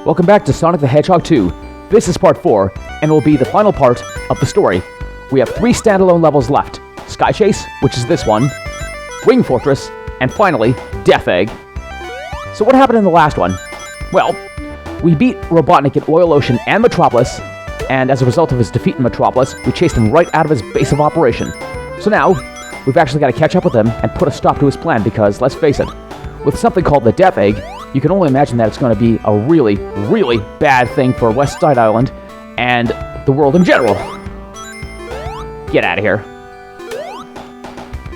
Welcome back to Sonic the Hedgehog 2. This is part 4, and will be the final part of the story. We have 3 standalone levels left. Sky Chase, which is this one, Wing Fortress, and finally, Death Egg. So what happened in the last one? Well, we beat Robotnik in Oil Ocean and Metropolis, and as a result of his defeat in Metropolis, we chased him right out of his base of operation. So now, we've actually got to catch up with him and put a stop to his plan because, let's face it, with something called the Death Egg, you can only imagine that it's going to be a really, really bad thing for West Side Island and the world in general. Get out of here.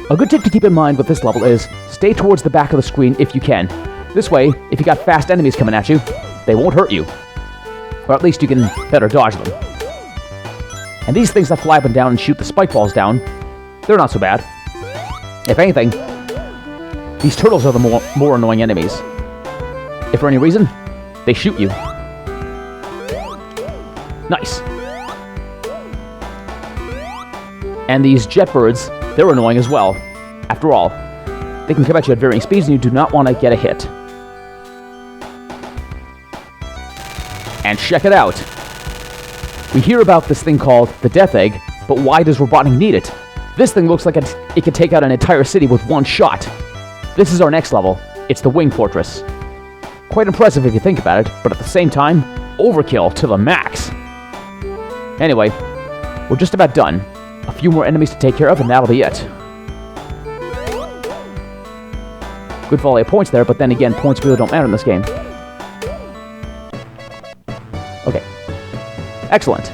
A good tip to keep in mind with this level is stay towards the back of the screen if you can. This way, if you got fast enemies coming at you, they won't hurt you. Or at least you can better dodge them. And these things that fly up and down and shoot the spike balls down, they're not so bad. If anything, these turtles are the more annoying enemies. If for any reason, they shoot you. Nice. And these jet birds, they're annoying as well. After all, they can come at you at varying speeds and you do not want to get a hit. And check it out. We hear about this thing called the Death Egg, but why does Robotnik need it? This thing looks like it could take out an entire city with one shot. This is our next level. It's the Wing Fortress. Quite impressive if you think about it, but at the same time, overkill to the max. Anyway, we're just about done. A few more enemies to take care of, and that'll be it. Good volley of points there, but then again, points really don't matter in this game. Okay. Excellent.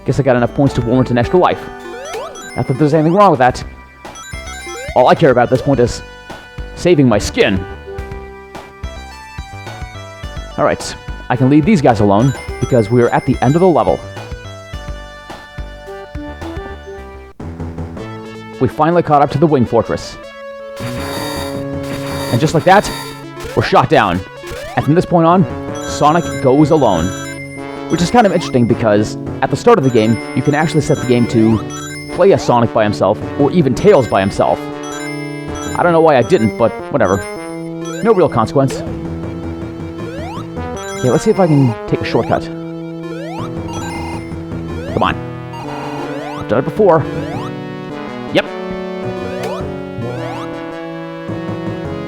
Guess I got enough points to warrant an extra life. Not that there's anything wrong with that. All I care about at this point is saving my skin. Alright, I can leave these guys alone, because we're at the end of the level. We finally caught up to the Wing Fortress. And just like that, we're shot down. And from this point on, Sonic goes alone. Which is kind of interesting because at the start of the game, you can actually set the game to play as Sonic by himself, or even Tails by himself. I don't know why I didn't, but whatever. No real consequence. Okay, let's see if I can take a shortcut. Come on. I've done it before. Yep.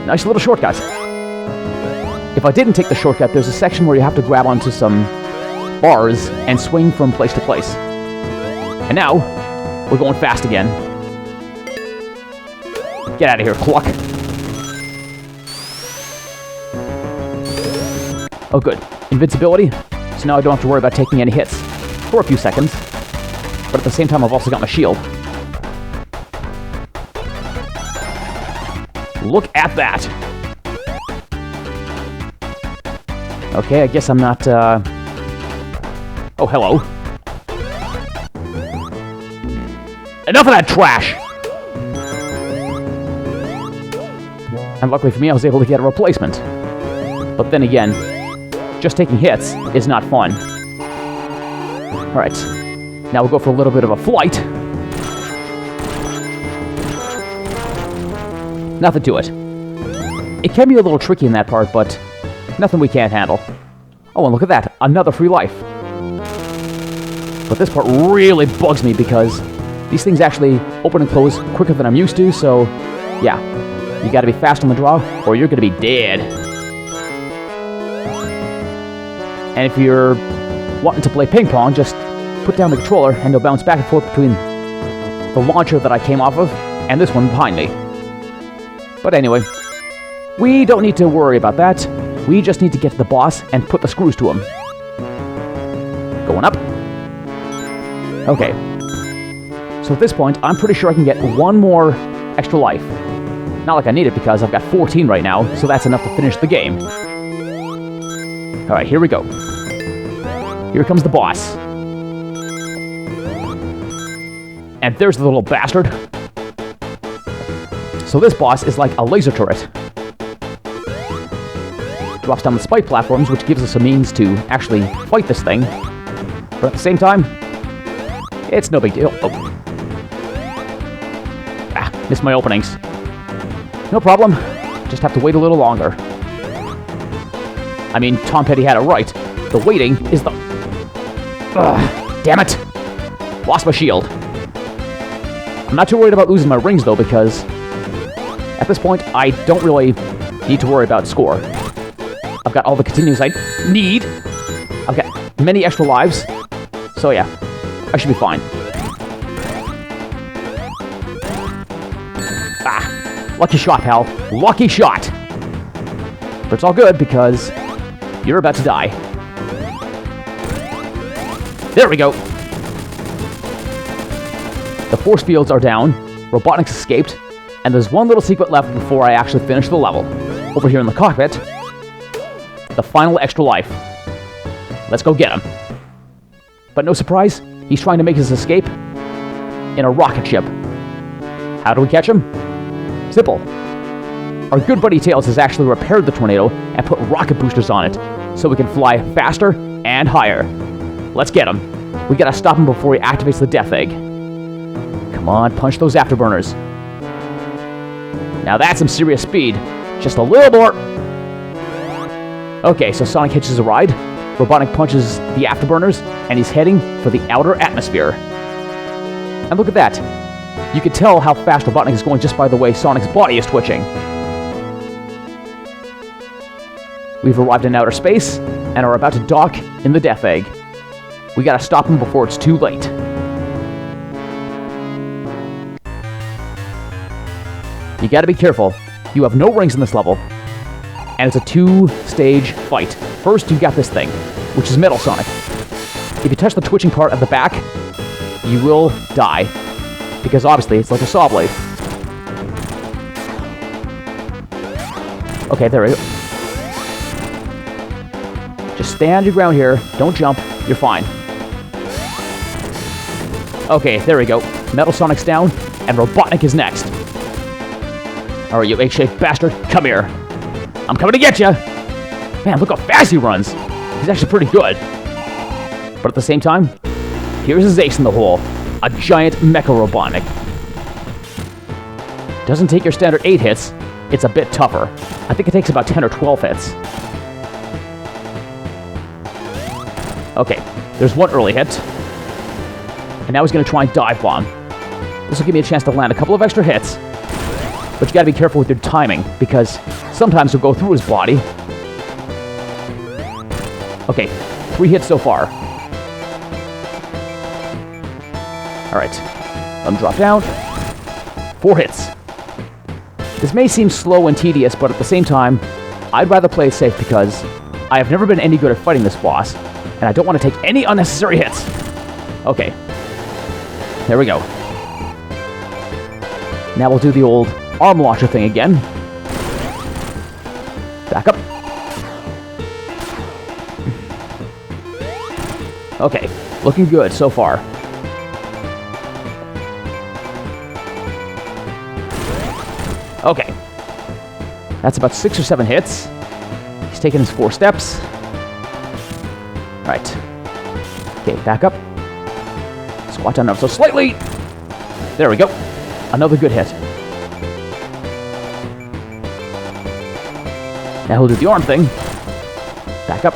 Nice little shortcut. If I didn't take the shortcut, there's a section where you have to grab onto some bars and swing from place to place. And now, we're going fast again. Get out of here, Cluck. Oh good, invincibility, so now I don't have to worry about taking any hits for a few seconds, but at the same time I've also got my shield. Look at that! Okay, I guess I'm not, Oh, hello. Enough of that trash! And luckily for me, I was able to get a replacement. But then again, just taking hits is not fun. Alright, now we'll go for a little bit of a flight. Nothing to it. It can be a little tricky in that part, but nothing we can't handle. Oh, and look at that, another free life. But this part really bugs me because these things actually open and close quicker than I'm used to, so yeah, you gotta be fast on the draw or you're gonna be dead. And if you're wanting to play ping pong, just put down the controller and you'll bounce back and forth between the launcher that I came off of and this one behind me. But anyway, we don't need to worry about that. We just need to get to the boss and put the screws to him. Going up. Okay. So at this point, I'm pretty sure I can get one more extra life. Not like I need it because I've got 14 right now, so that's enough to finish the game. Alright, here we go. Here comes the boss. And there's the little bastard. So this boss is like a laser turret. Drops down the spike platforms, which gives us a means to actually fight this thing. But at the same time, it's no big deal. Oh. Ah, missed my openings. No problem. Just have to wait a little longer. I mean, Tom Petty had it right. The waiting is the... Ugh, damn it! Lost my shield. I'm not too worried about losing my rings, though, because at this point, I don't really need to worry about score. I've got all the continues I need. I've got many extra lives. So yeah, I should be fine. Ah, lucky shot, pal. Lucky shot! But it's all good, because you're about to die. There we go! The force fields are down, Robotnik's escaped, and there's one little secret left before I actually finish the level. Over here in the cockpit, the final extra life. Let's go get him. But no surprise, he's trying to make his escape in a rocket ship. How do we catch him? Simple. Our good buddy Tails has actually repaired the tornado and put rocket boosters on it, so we can fly faster and higher. Let's get him. We gotta stop him before he activates the death egg. Come on, punch those afterburners. Now that's some serious speed. Just a little more. Okay, so Sonic hitches a ride. Robotnik punches the afterburners, and he's heading for the outer atmosphere. And look at that. You can tell how fast Robotnik is going just by the way Sonic's body is twitching. We've arrived in outer space, and are about to dock in the death egg. We gotta stop him before it's too late. You gotta be careful. You have no rings in this level, and it's a two-stage fight. First, you got this thing, which is Metal Sonic. If you touch the twitching part at the back, you will die, because obviously it's like a saw blade. Okay, there we go. Just stand your ground here. Don't jump. You're fine. Okay, there we go. Metal Sonic's down, and Robotnik is next. Alright, you egg-shaped bastard. Come here. I'm coming to get you. Man, look how fast he runs. He's actually pretty good. But at the same time, here's his ace in the hole. A giant Mecha Robotnik. Doesn't take your standard 8 hits. It's a bit tougher. I think it takes about 10 or 12 hits. Okay, there's one early hit. And now he's going to try and dive bomb. This will give me a chance to land a couple of extra hits. But you gotta be careful with your timing, because sometimes you'll go through his body. Okay, 3 hits so far. Alright, let him drop down. 4 hits. This may seem slow and tedious, but at the same time, I'd rather play it safe because I have never been any good at fighting this boss, and I don't want to take any unnecessary hits. Okay, there we go. Now we'll do the old arm launcher thing again. Back up. Okay, looking good so far. Okay. That's about 6 or 7 hits. He's taking his 4 steps. Right. Okay, back up. Squat down ever so slightly. There we go. Another good hit. Now he'll do the arm thing. Back up.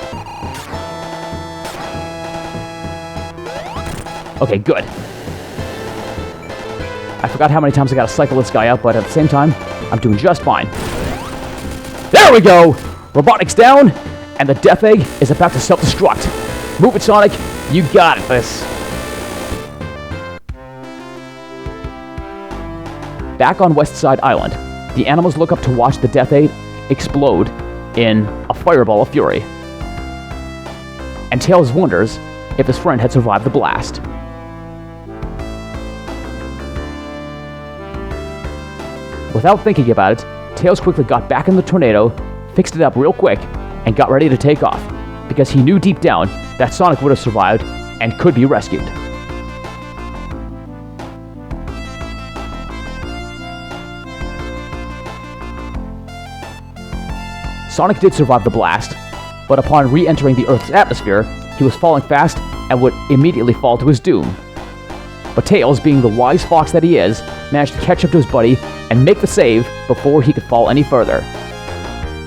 Okay, good. I forgot how many times I gotta cycle this guy out, but at the same time, I'm doing just fine. There we go! Robotnik's down, and the death egg is about to self-destruct. Move it, Sonic. You got it, this. Back on West Side Island, the animals look up to watch the death egg explode in a fireball of fury. And Tails wonders if his friend had survived the blast. Without thinking about it, Tails quickly got back in the tornado, fixed it up real quick, and got ready to take off, because he knew deep down that Sonic would have survived and could be rescued. Sonic did survive the blast, but upon re-entering the Earth's atmosphere, he was falling fast and would immediately fall to his doom. But Tails, being the wise fox that he is, managed to catch up to his buddy and make the save before he could fall any further.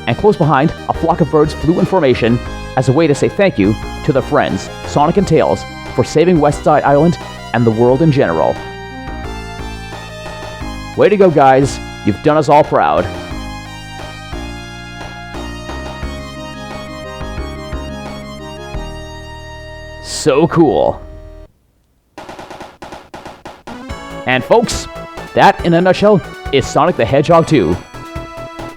and close behind, a flock of birds flew in formation as a way to say thank you to their friends, Sonic and Tails, for saving Westside Island and the world in general. Way to go, guys. You've done us all proud. So cool. And folks, that in a nutshell is Sonic the Hedgehog 2.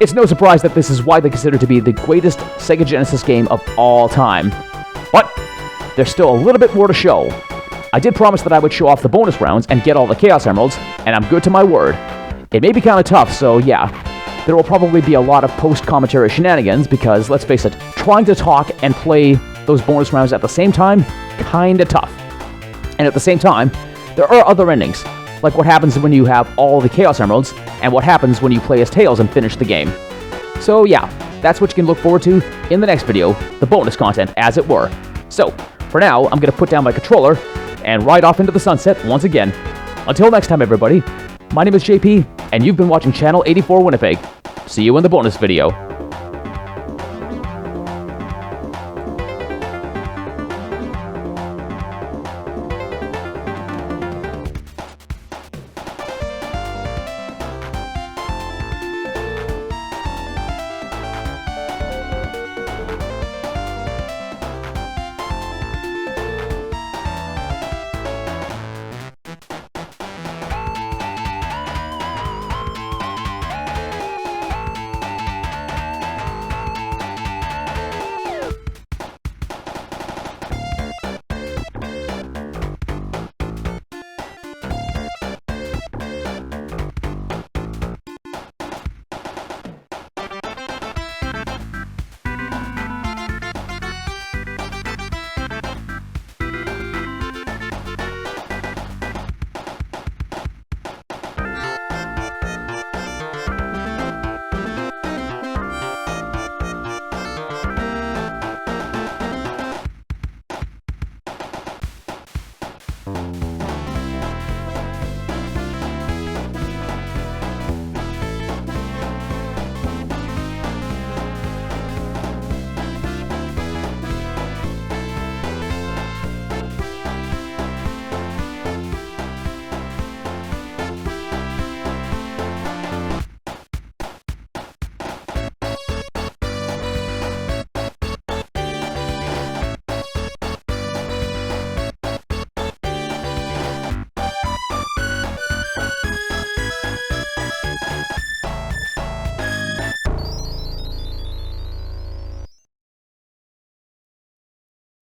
It's no surprise that this is widely considered to be the greatest Sega Genesis game of all time. But there's still a little bit more to show. I did promise that I would show off the bonus rounds and get all the Chaos Emeralds, and I'm good to my word. It may be kind of tough, so yeah, there will probably be a lot of post-commentary shenanigans because, let's face it, trying to talk and play those bonus rounds at the same time, kinda tough. And at the same time, there are other endings, like what happens when you have all the Chaos Emeralds, and what happens when you play as Tails and finish the game. So yeah, that's what you can look forward to in the next video, the bonus content, as it were. So, for now, I'm gonna put down my controller and ride off into the sunset once again. Until next time, everybody, my name is JP, and you've been watching Channel 84 Winnipeg. See you in the bonus video.